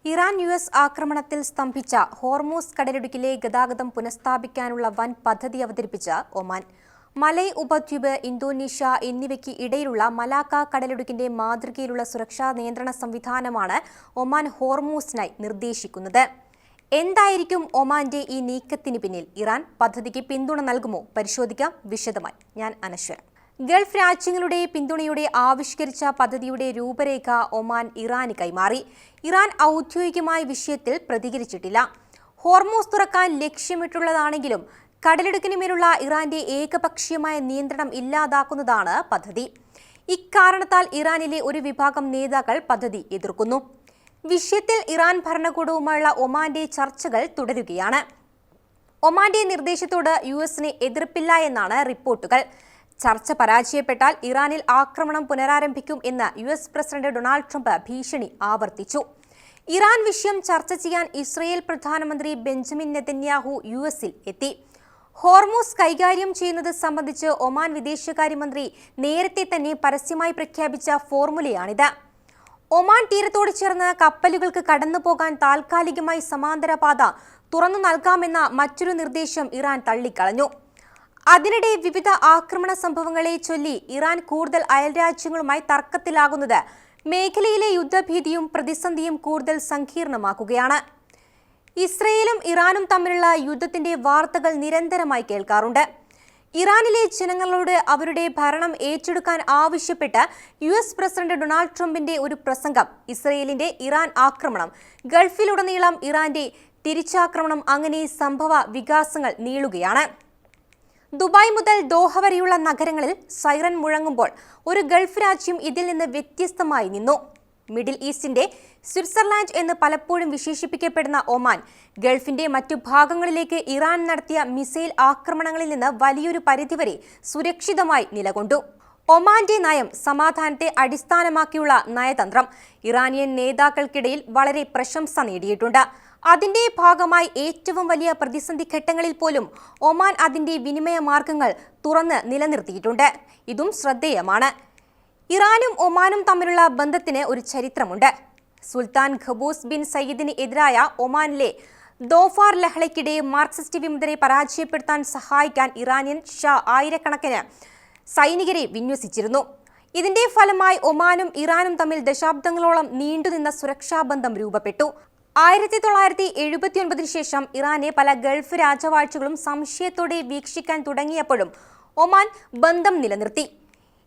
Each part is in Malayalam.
ഇറാൻ യുഎസ് ആക്രമണത്തിൽ സ്തംഭിച്ച ഹോർമൂസ് കടലിടുക്കിലെ ഗതാഗതം പുനഃസ്ഥാപിക്കാനുള്ള വൻ പദ്ധതി അവതരിപ്പിച്ച ഒമാൻ. മലൈ ഉപദ്വീപ്, ഇന്തോനേഷ്യ എന്നിവയ്ക്ക് ഇടയിലുള്ള മലാക്ക കടലിടുക്കിന്റെ മാതൃകയിലുള്ള സുരക്ഷാ നിയന്ത്രണ സംവിധാനമാണ് ഒമാൻ ഹോർമൂസിനായി നിർദ്ദേശിക്കുന്നത്. എന്തായിരിക്കും ഒമാന്റെ ഈ നീക്കത്തിന് പിന്നിൽ? ഇറാൻ പദ്ധതിക്ക് പിന്തുണ നൽകുമോ? പരിശോധിക്കാം വിശദമായി. ഞാൻ അനശ്വര. ഗൾഫ് രാജ്യങ്ങളുടെ പിന്തുണയോടെ ആവിഷ്കരിച്ച പദ്ധതിയുടെ രൂപരേഖ ഒമാൻ ഇറാന് കൈമാറി. ഇറാൻ ഔദ്യോഗികമായ വിഷയത്തിൽ പ്രതികരിച്ചിട്ടില്ല. ഹോർമൂസ് തുറക്കാൻ ലക്ഷ്യമിട്ടുള്ളതാണെങ്കിലും കടലിടുക്കിന് മേലുള്ള ഇറാന്റെ ഏകപക്ഷീയമായ നിയന്ത്രണം ഇല്ലാതാക്കുന്നതാണ് പദ്ധതി. ഇക്കാരണത്താൽ ഇറാനിലെ ഒരു വിഭാഗം നേതാക്കൾ പദ്ധതി എതിർക്കുന്നു. വിഷയത്തിൽ ഇറാൻ ഭരണകൂടവുമായുള്ള ഒമാന്റെ ചർച്ചകൾ തുടരുകയാണ്. ഒമാന്റെ നിർദ്ദേശത്തോട് യുഎസിന് എതിർപ്പില്ല എന്നാണ് റിപ്പോർട്ടുകൾ. ചർച്ച പരാജയപ്പെട്ടാൽ ഇറാനിൽ ആക്രമണം പുനരാരംഭിക്കും എന്ന് യുഎസ് പ്രസിഡന്റ് ഡൊണാൾഡ് ട്രംപ് ഭീഷണി ആവർത്തിച്ചു. ഇറാൻ വിഷയം ചർച്ച ചെയ്യാൻ ഇസ്രയേൽ പ്രധാനമന്ത്രി ബെഞ്ചമിൻ നെതന്യാഹു യുഎസിൽ എത്തി. ഹോർമൂസ് കൈകാര്യം ചെയ്യുന്നത് സംബന്ധിച്ച് ഒമാൻ വിദേശകാര്യമന്ത്രി നേരത്തെ തന്നെ പരസ്യമായി പ്രഖ്യാപിച്ച ഫോർമുലയാണിത്. ഒമാൻ തീരത്തോട് ചേർന്ന് കപ്പലുകൾക്ക് കടന്നുപോകാൻ താൽക്കാലികമായി സമാന്തര പാത തുറന്നു നൽകാമെന്ന മറ്റൊരു നിർദ്ദേശം ഇറാൻ തള്ളിക്കളഞ്ഞു. അതിനിടെ വിവിധ ആക്രമണ സംഭവങ്ങളെ ചൊല്ലി ഇറാൻ കൂടുതൽ അയൽരാജ്യങ്ങളുമായി തർക്കത്തിലാകുന്നത് മേഖലയിലെ യുദ്ധഭീതിയും പ്രതിസന്ധിയും കൂടുതൽ സങ്കീർണമാക്കുകയാണ്. ഇസ്രയേലും ഇറാനും തമ്മിലുള്ള യുദ്ധത്തിന്റെ വാർത്തകൾ നിരന്തരമായി കേൾക്കാറുണ്ട്. ഇറാനിലെ ജനങ്ങളോട് അവരുടെ ഭരണം ഏറ്റെടുക്കാൻ ആവശ്യപ്പെട്ട് യുഎസ് പ്രസിഡന്റ് ഡൊണാൾഡ് ട്രംപിന്റെ ഒരു പ്രസംഗം, ഇസ്രയേലിന്റെ ഇറാൻ ആക്രമണം, ഗൾഫിലുടനീളം ഇറാന്റെ തിരിച്ചാക്രമണം, അങ്ങനെ സംഭവ വികാസങ്ങൾ നീളുകയാണ്. ദുബായ് മുതൽ ദോഹ വരെയുള്ള നഗരങ്ങളിൽ സൈറൻ മുഴങ്ങുമ്പോൾ ഒരു ഗൾഫ് രാജ്യം ഇതിൽ നിന്ന് വ്യത്യസ്തമായി നിന്നു. മിഡിൽ ഈസ്റ്റിന്റെ സ്വിറ്റ്സർലാൻഡ് എന്ന് പലപ്പോഴും വിശേഷിപ്പിക്കപ്പെടുന്ന ഒമാൻ ഗൾഫിന്റെ മറ്റു ഭാഗങ്ങളിലേക്ക് ഇറാൻ നടത്തിയ മിസൈൽ ആക്രമണങ്ങളിൽ നിന്ന് വലിയൊരു പരിധിവരെ സുരക്ഷിതമായി നിലകൊണ്ടു. ഒമാന്റെ നയം, സമാധാനത്തെ അടിസ്ഥാനമാക്കിയുള്ള നയതന്ത്രം ഇറാനിയൻ നേതാക്കൾക്കിടയിൽ വളരെ പ്രശംസ നേടിയിട്ടുണ്ട്. അതിന്റെ ഭാഗമായി ഏറ്റവും വലിയ പ്രതിസന്ധി ഘട്ടങ്ങളിൽ പോലും ഒമാൻ അതിന്റെ വിനിമയ മാർഗങ്ങൾ തുറന്ന് നിലനിർത്തിയിട്ടുണ്ട്. ഇതും ശ്രദ്ധേയമാണ്. ഇറാനും ഒമാനും തമ്മിലുള്ള ബന്ധത്തിന് ഒരു ചരിത്രമുണ്ട്. സുൽത്താൻ ഖബൂസ് ബിൻ സയ്യിദിന് എതിരായ ഒമാനിലെ ദോഫാർ ലഹളയ്ക്കിടെ മാർക്സിസ്റ്റ് വിമതരെ പരാജയപ്പെടുത്താൻ സഹായിക്കാൻ ഇറാനിയൻ ഷാ ആയിരക്കണക്കിന് സൈനികരെ വിന്യസിച്ചിരുന്നു. ഇതിന്റെ ഫലമായി ഒമാനും ഇറാനും തമ്മിൽ ദശാബ്ദങ്ങളോളം നീണ്ടുനിന്ന സുരക്ഷാ ബന്ധം രൂപപ്പെട്ടു. 1979 ശേഷം ഇറാനെ പല ഗൾഫ് രാജവാഴ്ചകളും സംശയത്തോടെ വീക്ഷിക്കാൻ തുടങ്ങിയപ്പോഴും ഒമാൻ ബന്ധം നിലനിർത്തി.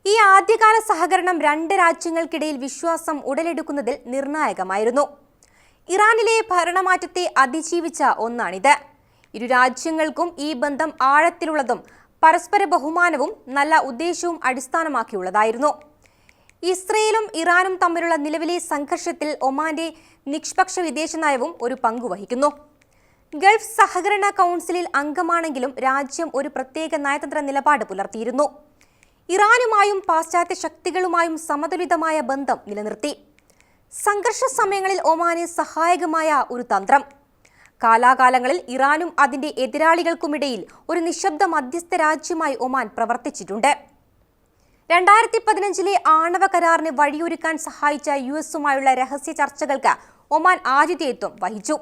ഈ ആദ്യകാല സഹകരണം രണ്ട് രാജ്യങ്ങൾക്കിടയിൽ വിശ്വാസം ഉടലെടുക്കുന്നതിൽ നിർണായകമായിരുന്നു. ഇറാനിലെ ഭരണമാറ്റത്തെ അതിജീവിച്ച ഒന്നാണിത്. ഇരു രാജ്യങ്ങൾക്കും ഈ ബന്ധം ആഴത്തിലുള്ളതും പരസ്പര ബഹുമാനവും നല്ല ഉദ്ദേശവും അടിസ്ഥാനമാക്കിയുള്ളതായിരുന്നു. ഇസ്രയേലും ഇറാനും തമ്മിലുള്ള നിലവിലെ സംഘർഷത്തിൽ ഒമാന്റെ നിഷ്പക്ഷ വിദേശ നയവും ഒരു പങ്കുവഹിക്കുന്നു. ഗൾഫ് സഹകരണ കൗൺസിലിൽ അംഗമാണെങ്കിലും രാജ്യം ഒരു പ്രത്യേക നയതന്ത്ര നിലപാട് പുലർത്തിയിരുന്നു. ഇറാനുമായും പാശ്ചാത്യ ശക്തികളുമായും സമതുലിതമായ ബന്ധം നിലനിർത്തി. സംഘർഷ സമയങ്ങളിൽ ഒമാന് സഹായകമായ ഒരു തന്ത്രം. കാലാകാലങ്ങളിൽ ഇറാനും അതിന്റെ എതിരാളികൾക്കുമിടയിൽ ഒരു നിശബ്ദ മധ്യസ്ഥ രാജ്യമായി ഒമാൻ പ്രവർത്തിച്ചിട്ടുണ്ട്. 2015 ആണവ കരാറിന് വഴിയൊരുക്കാൻ സഹായിച്ച യുഎസുമായുള്ള രഹസ്യ ചർച്ചകൾക്ക് ഒമാൻ ആതിഥേയത്വം വഹിച്ചു.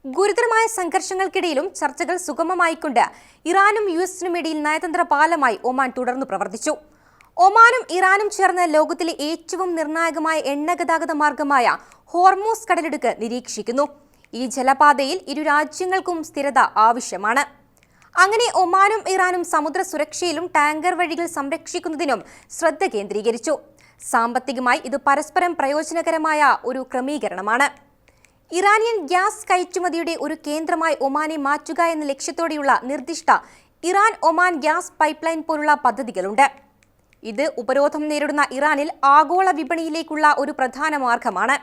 ഗുരുതരമായ സംഘർഷങ്ങൾക്കിടയിലും ചർച്ചകൾ സുഗമമായിക്കൊണ്ട് ഇറാനും യുഎസിനുമിടയിൽ നയതന്ത്ര പാലമായി ഒമാൻ തുടർന്നു പ്രവർത്തിച്ചു. ഒമാനും ഇറാനും ചേർന്ന് ലോകത്തിലെ ഏറ്റവും നിർണായകമായ എണ്ണ ഗതാഗത മാർഗമായ ഹോർമൂസ് കടലിടുക്ക് നിരീക്ഷിക്കുന്നു. ഈ ജലപാതയിൽ ഇരു രാജ്യങ്ങൾക്കും സ്ഥിരത ആവശ്യമാണ്. അങ്ങനെ ഒമാനും ഇറാനും സമുദ്ര സുരക്ഷയിലും ടാങ്കർ വഴികൾ സംരക്ഷിക്കുന്നതിനും ശ്രദ്ധ കേന്ദ്രീകരിച്ചു. സാമ്പത്തികമായി ഇത് പരസ്പരം പ്രയോജനകരമായ ഒരു ക്രമീകരണമാണ്. ഇറാനിയൻ ഗ്യാസ് കയറ്റുമതിയുടെ ഒരു കേന്ദ്രമായി ഒമാനെ മാറ്റുക എന്ന ലക്ഷ്യത്തോടെയുള്ള നിർദ്ദിഷ്ട Iran Oman gas pipe line പോലുള്ള പദ്ധതികളുണ്ട്. ഇത് ഉപരോധം നേരിടുന്ന ഇറാനിൽ ആഗോള വിപണിയിലേക്കുള്ള ഒരു പ്രധാന മാർഗമാണ്.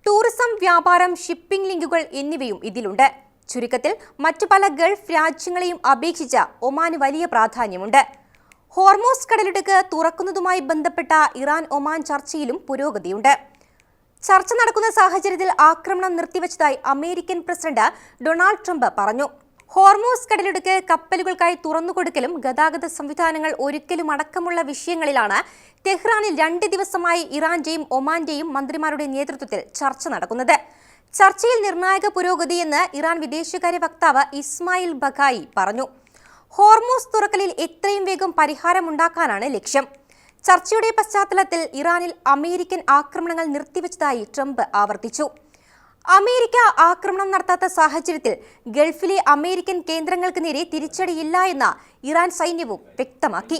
ടൂറിസം, വ്യാപാരം, ഷിപ്പിംഗ് ലിങ്കുകൾ എന്നിവയും ഇതിലുണ്ട്. ചുരുക്കത്തിൽ മറ്റു പല ഗൾഫ് രാജ്യങ്ങളെയും അപേക്ഷിച്ച് ഒമാന് വലിയ പ്രാധാന്യമുണ്ട്. ഹോർമൂസ് കടലിടുക്ക് തുറക്കുന്നതുമായി ബന്ധപ്പെട്ട ഇറാൻ ഒമാൻ ചർച്ചയിലും പുരോഗതിയുണ്ട്. ചർച്ച നടക്കുന്ന സാഹചര്യത്തിൽ ആക്രമണം നിർത്തിവച്ചതായി അമേരിക്കൻ പ്രസിഡന്റ് ഡൊണാൾഡ് ട്രംപ് പറഞ്ഞു. ഹോർമൂസ് കടലിടുക്ക് കപ്പലുകൾക്കായി തുറന്നുകൊടുക്കലും ഗതാഗത സംവിധാനങ്ങൾ ഒരുക്കലും അടക്കമുള്ള വിഷയങ്ങളിലാണ് ടെഹ്റാനിൽ 2 ദിവസമായി ഇറാന്റെയും ഒമാന്റെയും മന്ത്രിമാരുടെ നേതൃത്വത്തിൽ ചർച്ച നടക്കുന്നത്. ചർച്ചയിൽ നിർണായക പുരോഗതിയെന്ന് ഇറാൻ വിദേശകാര്യ വക്താവ് ഇസ്മായിൽ ബഖായി പറഞ്ഞു. ഹോർമൂസ് തുറക്കലിൽ എത്രയും വേഗം പരിഹാരമുണ്ടാക്കാനാണ് ലക്ഷ്യം. ചർച്ചയുടെ പശ്ചാത്തലത്തിൽ ഇറാനിൽ അമേരിക്കൻ ആക്രമണങ്ങൾ നിർത്തിവച്ചതായി ട്രംപ് ആവർത്തിച്ചു. അമേരിക്ക ആക്രമണം നടത്താത്ത സാഹചര്യത്തിൽ ഗൾഫിലെ അമേരിക്കൻ കേന്ദ്രങ്ങൾക്ക് നേരെ തിരിച്ചടിയില്ല എന്ന് ഇറാൻ സൈന്യവും വ്യക്തമാക്കി.